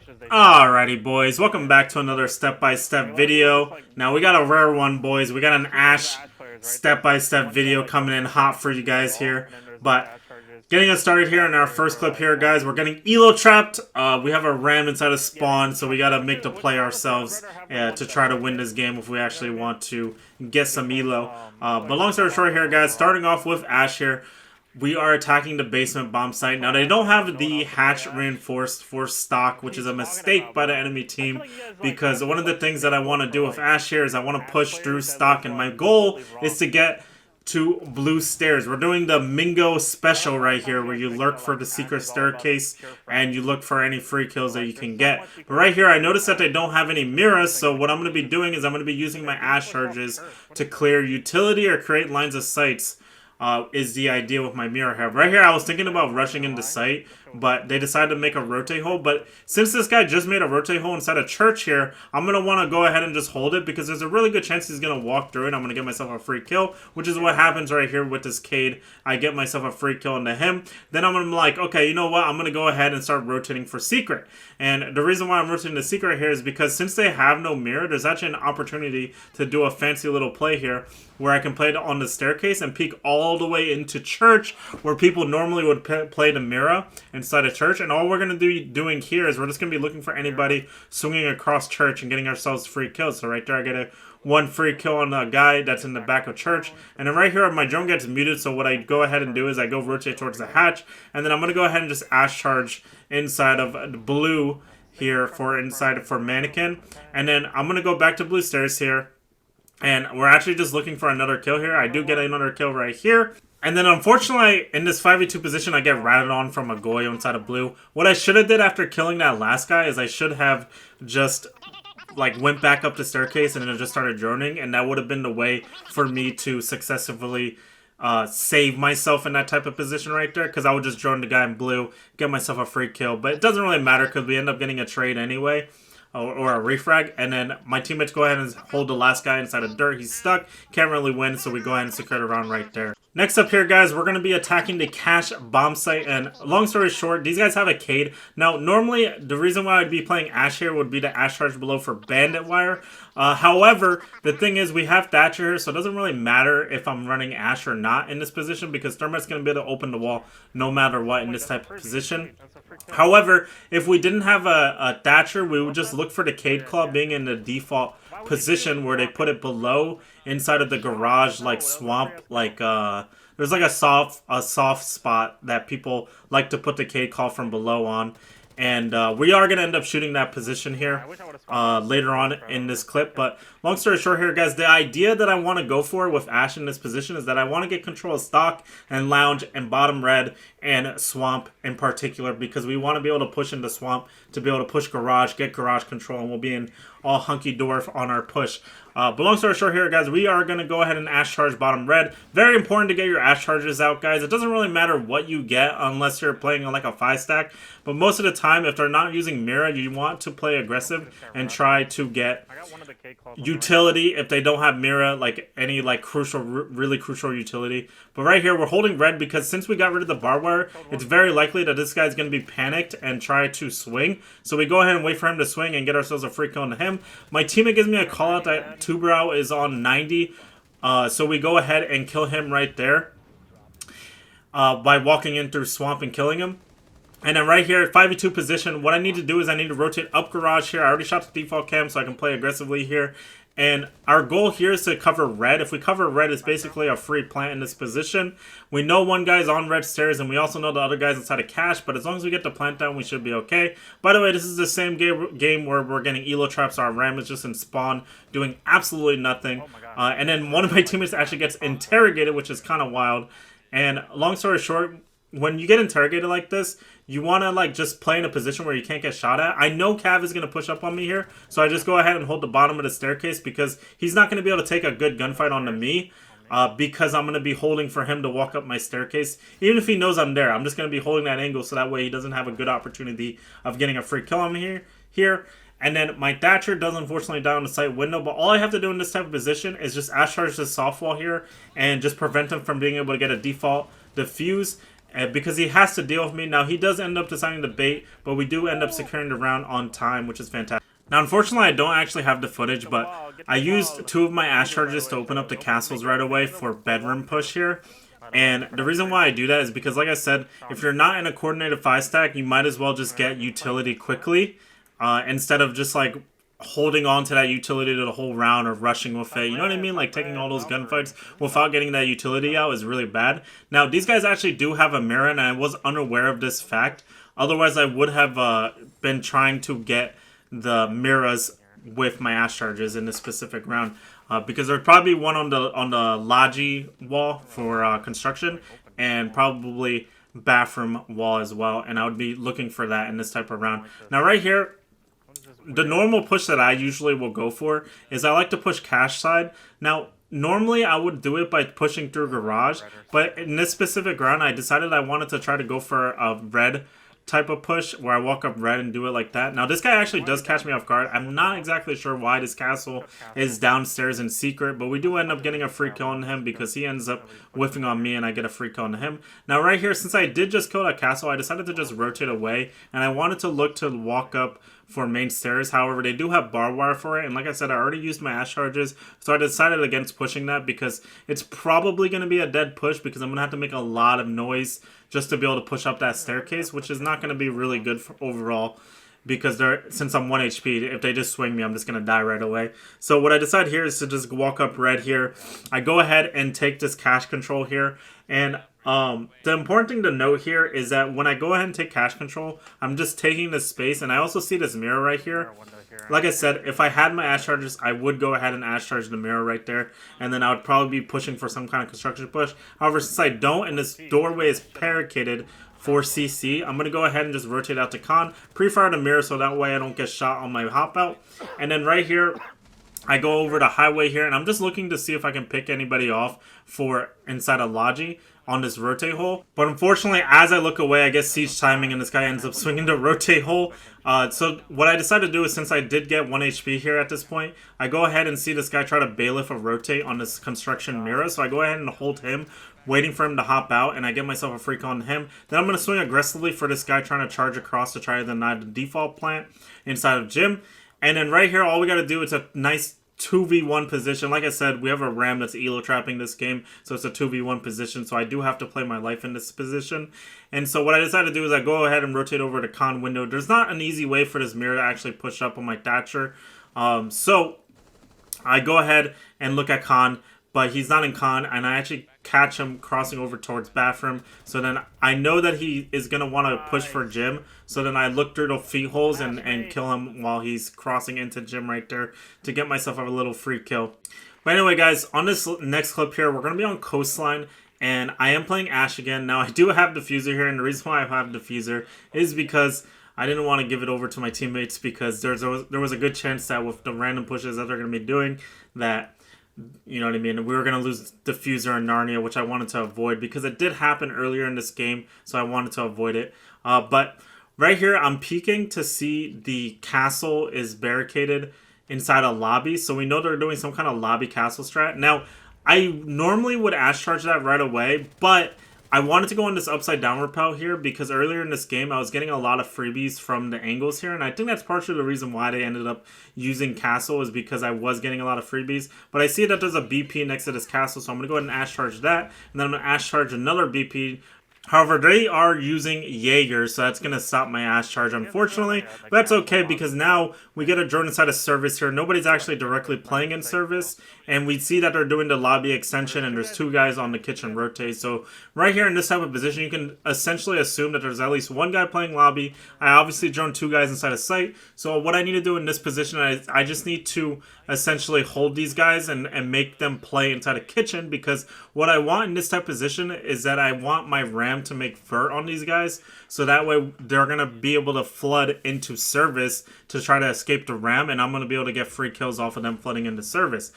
Alrighty, boys, welcome back to another step-by-step video. Now, we got a rare one, boys. We got an Ash step-by-step video coming in hot for you guys here. But getting us started here in our first clip here, guys, we're getting elo trapped. We have a ram inside a spawn, so we gotta make the play ourselves to try to win this game if we actually want to get some elo. But long story short here, guys, starting off with Ash here. We are attacking the basement bomb site. Now, they don't have the hatch reinforced for stock, which is a mistake by the enemy team, because one of the things that I want to do with Ash here is I want to push through stock, and my goal is to get to blue stairs. We're doing the Mingo special right here, where you lurk for the secret staircase and you look for any free kills that you can get. But right here, I noticed that they don't have any mirrors, so what I'm going to be doing is I'm going to be using my Ash charges to clear utility or create lines of sights. Is the idea with my mirror here. Right here, I was thinking about rushing into sight, but they decided to make a rotate hole. But since this guy just made a rotate hole inside a church here, I'm going to want to go ahead and just hold it, because there's a really good chance he's going to walk through it. I'm going to get myself a free kill, which is what happens right here with this Cade. I get myself a free kill into him. Then I'm going to be like, okay, you know what? I'm going to go ahead and start rotating for secret. And the reason why I'm rotating the secret here is because since they have no mirror, there's actually an opportunity to do a fancy little play here where I can play it on the staircase and peek all the way into church, where people normally would play the mirror inside a church. And all we're going to be doing here is we're just going to be looking for anybody swinging across church and getting ourselves free kills. So right there, I get one free kill on a guy that's in the back of church. And then right here, my drone gets muted, so what I go ahead and do is I go rotate towards the hatch, and then I'm going to go ahead and just Ash charge inside of the blue here for mannequin. And then I'm going to go back to blue stairs here. And we're actually just looking for another kill here. I do get another kill right here. And then unfortunately, in this 5v2 position, I get ratted on from a Goyo inside of blue. What I should have did after killing that last guy is I should have just went back up the staircase and then just started droning. And that would have been the way for me to successfully save myself in that type of position right there, because I would just drone the guy in blue, get myself a free kill. But it doesn't really matter because we end up getting a trade anyway. Or a refrag, and then my teammates go ahead and hold the last guy inside of dirt. He's stuck, can't really win, so we go ahead and secure the round right there. Next up here, guys, we're going to be attacking the cache bomb site, and long story short, these guys have a Cade. Now, normally, the reason why I'd be playing Ash here would be the Ash charge below for bandit wire. However, the thing is, we have Thatcher here, so it doesn't really matter if I'm running Ash or not in this position, because Thermite's going to be able to open the wall no matter what in this type of position. However, if we didn't have a Thatcher, we would just look for the Cade Claw being in the default position where they put it below inside of the garage, like swamp, there's like a soft spot that people like to put the Cade Claw from below on. And we are going to end up shooting that position here later on in this clip. But long story short here, guys, the idea that I want to go for with Ash in this position is that I want to get control of stock and lounge and bottom red and swamp in particular, because we want to be able to push into swamp to be able to push garage, get garage control, and we'll be in all hunky-dory on our push. But long story short here, guys, we are going to go ahead and Ash charge bottom red. Very important to get your Ash charges out, guys. It doesn't really matter what you get unless you're playing on like a 5-stack. But most of the time, if they're not using mirror, you want to play aggressive and try to get utility if they don't have mirror, like any really crucial utility. But right here, we're holding red because since we got rid of the barbed wire, it's very likely that this guy's going to be panicked and try to swing. So we go ahead and wait for him to swing and get ourselves a free kill into him. My teammate gives me a call out that Tubrow is on 90. So we go ahead and kill him right there by walking in through swamp and killing him. And then right here, 5v2 position, what I need to do is I need to rotate up garage here. I already shot the default cam, so I can play aggressively here. And our goal here is to cover red. If we cover red, it's basically a free plant in this position. We know one guy's on red stairs, and we also know the other guy's inside of cache. But as long as we get the plant down, we should be okay. By the way, this is the same game where we're getting elo traps. Our ram is just in spawn, doing absolutely nothing. And then one of my teammates actually gets interrogated, which is kind of wild. And long story short, when you get interrogated like this, you want to just play in a position where you can't get shot at. I know Cav is going to push up on me here, so I just go ahead and hold the bottom of the staircase because he's not going to be able to take a good gunfight onto me because I'm going to be holding for him to walk up my staircase. Even if he knows I'm there, I'm just going to be holding that angle so that way he doesn't have a good opportunity of getting a free kill on me here. And then my Thatcher does unfortunately die on the site window, but all I have to do in this type of position is just Ash charge this soft wall here and just prevent him from being able to get a default defuse. because he has to deal with me. Now, he does end up deciding to bait, but we do end up securing the round on time, which is fantastic. Now, unfortunately, I don't actually have the footage, but I used 2 of my ash charges to open up the castles right away for bedroom push here. And the reason why I do that is because, like I said, if you're not in a coordinated 5-stack, you might as well just get utility quickly instead of just, like, holding on to that utility to the whole round or rushing with it. You know what I mean? Like, taking all those gunfights without getting that utility out is really bad. Now, these guys actually do have a mirror, and I was unaware of this fact. Otherwise, I would have been trying to get the mirrors with my ash charges in this specific round, because there'd probably be one on the Logi wall for construction, and probably bathroom wall as well, and I would be looking for that in this type of round. Now right here, the normal push that I usually will go for is I like to push cash side. Now normally I would do it by pushing through garage, but in this specific round I decided I wanted to try to go for a red type of push where I walk up red and do it like that. Now this guy actually does catch me off guard. I'm not exactly sure why this castle is downstairs in secret, but we do end up getting a free kill on him because he ends up whiffing on me and I get a free kill on him. Now right here, since I did just kill that castle, I decided to just rotate away and I wanted to look to walk up for main stairs. However, they do have barbed wire for it, and like I said, I already used my ash charges, so I decided against pushing that because it's probably going to be a dead push because I'm going to have to make a lot of noise just to be able to push up that staircase, which is not going to be really good for overall because since I'm 1 HP, if they just swing me, I'm just going to die right away. So what I decide here is to just walk up red here. I go ahead and take this cash control here, and the important thing to note here is that when I go ahead and take cash control, I'm just taking this space, and I also see this mirror right here. Like I said, if I had my ash charges, I would go ahead and ash charge the mirror right there, and then I would probably be pushing for some kind of construction push. However, since I don't, and this doorway is barricaded for CC, I'm going to go ahead and just rotate out to con, pre-fire the mirror so that way I don't get shot on my hop out, and then right here, I go over to highway here, and I'm just looking to see if I can pick anybody off for inside a Logi on this rotate hole. But unfortunately, as I look away, I get siege timing and this guy ends up swinging the rotate hole. So what I decided to do is, since I did get 1 HP here at this point, I go ahead and see this guy try to bailiff a rotate on this construction mirror. So I go ahead and hold him, waiting for him to hop out, and I get myself a freak on him. Then I'm going to swing aggressively for this guy trying to charge across to try to deny the default plant inside of gym. And then right here, all we got to do is a nice 2v1 position. Like I said, we have a ram that's elo trapping this game, so it's a 2v1 position, so I do have to play my life in this position. And so what I decided to do is I go ahead and rotate over to con window. There's not an easy way for this mirror to actually push up on my Thatcher, so I go ahead and look at con, but he's not in con, and I actually catch him crossing over towards bathroom. So then I know that he is going to want to push for gym. So then I look through the feet holes and kill him while he's crossing into gym right there to get myself a little free kill. But anyway, guys, on this next clip here, we're going to be on Coastline. And I am playing Ash again. Now, I do have Diffuser here. And the reason why I have Diffuser is because I didn't want to give it over to my teammates, because there was a good chance that with the random pushes that they're going to be doing, that, you know what I mean, we were going to lose Diffuser and Narnia, which I wanted to avoid because it did happen earlier in this game, so I wanted to avoid it. But right here, I'm peeking to see the castle is barricaded inside a lobby, so we know they're doing some kind of lobby castle strat. Now, I normally would ash charge that right away, but I wanted to go on this upside down rappel here because earlier in this game I was getting a lot of freebies from the angles here, and I think that's partially the reason why they ended up using castle, is because I was getting a lot of freebies. But I see that there's a BP next to this castle, so I'm going to go ahead and ash charge that, and then I'm going to ash charge another BP. However, they are using Jaeger, so that's going to stop my ash charge, unfortunately. But that's okay, because now we get a drone inside of service here. Nobody's actually directly playing in service, and we see that they're doing the lobby extension, and there's 2 guys on the kitchen rotate. So right here in this type of position, you can essentially assume that there's at least 1 guy playing lobby. I obviously drone 2 guys inside of site. So what I need to do in this position, I just need to essentially hold these guys and make them play inside a kitchen, because what I want in this type of position is that I want my ram to make vert on these guys, so that way they're going to be able to flood into service to try to escape the ram, and I'm going to be able to get free kills off of them flooding into service.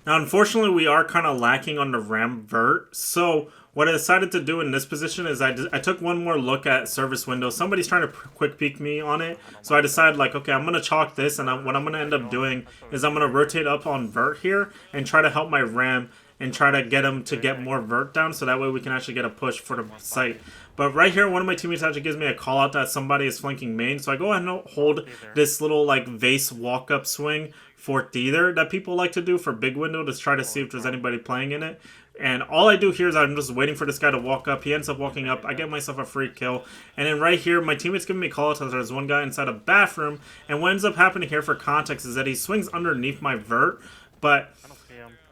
Now, unfortunately, we are kind of lacking on the ram vert, so what I decided to do in this position is I took one more look at service window. Somebody's trying to quick peek me on it, so I decided, like, okay, I'm going to chalk this, and what I'm going to end up doing is I'm going to rotate up on vert here and try to help my ram and try to get him to get more vert down, so that way we can actually get a push for the site. But right here, one of my teammates actually gives me a call out that somebody is flanking main. So I go ahead and hold this little like vase walk up swing for theater that people like to do for big window to try to see if there's anybody playing in it. And all I do here is I'm just waiting for this guy to walk up. He ends up walking up. I get myself a free kill. And then right here, my teammate's giving me a call out that there's one guy inside a bathroom. And what ends up happening here for context is that he swings underneath my vert. But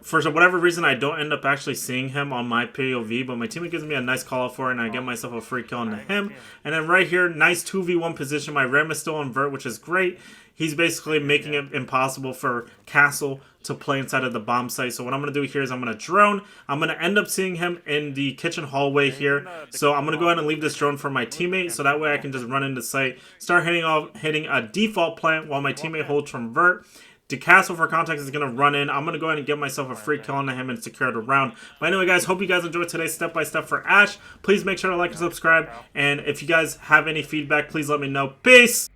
for whatever reason, I don't end up actually seeing him on my POV, but my teammate gives me a nice call out for it, and I get myself a free kill into him. And then right here, nice 2v1 position. My Ram is still on vert, which is great. He's basically making it impossible for Castle to play inside of the bomb site. So what I'm going to do here is I'm going to drone. I'm going to end up seeing him in the kitchen hallway here. So I'm going to go ahead and leave this drone for my teammate, so that way I can just run into site, start hitting a default plant while my teammate holds from vert. The Castle, for context, is going to run in. I'm going to go ahead and get myself a free kill onto him and secure the round. But anyway, guys, hope you guys enjoyed today's step-by-step for Ash. Please make sure to like and subscribe. And if you guys have any feedback, please let me know. Peace!